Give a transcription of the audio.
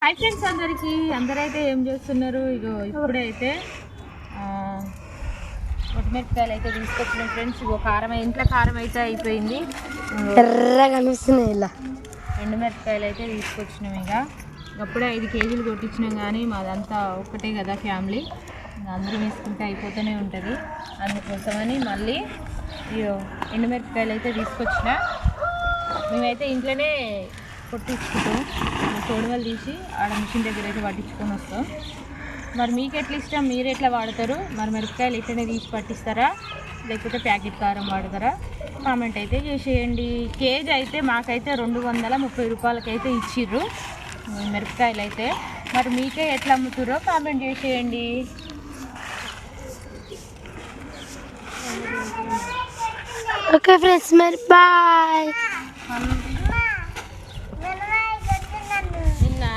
Hi friends, అందరైతే ఏం చేస్తున్నారు? ఇగో ఇప్పుడైతే మిరపకాయలు అయితే తీసుకొచ్చినాం ఫ్రెండ్స్. ఇగో కారం, ఇంట్లో కారం అయితే అయిపోయింది, ఎర్రగా కనిపిస్తున్నాయి. ఇలా ఎండుమిరపకాయలు అయితే తీసుకొచ్చినాం. ఇక అప్పుడే 5 కేజీలు కొట్టించినాం, కానీ మాదంతా ఒక్కటే కదా ఫ్యామిలీ, అందరూ వేసుకుంటే అయిపోతూనే ఉంటుంది. అందుకోసమని మళ్ళీ ఇగో ఎండుమిరపకాయలు అయితే తీసుకొచ్చిన. మేమైతే ఇంట్లోనే కొట్టించుకుంటాం, తోడువలు తీసి ఆడ మిషన్ దగ్గర అయితే పట్టించుకొని వస్తాం. మరి మీకు ఎట్లా ఇష్టం, మీరు ఎట్లా వాడతారు? మరి మిరపకాయలు ఇట్లనే తీసి పట్టిస్తారా, లేకపోతే ప్యాకెట్ కారం వాడతారా? కామెంట్ అయితే చేసేయండి. కేజీ అయితే మాకైతే 230 రూపాయలకైతే ఇచ్చిర్రు మిరపకాయలు అయితే. మరి మీకే ఎట్లా అమ్ముతుర్రో కామెంట్ చేసేయండి. ఓకే ఫ్రెండ్స్, మరి బాయ్.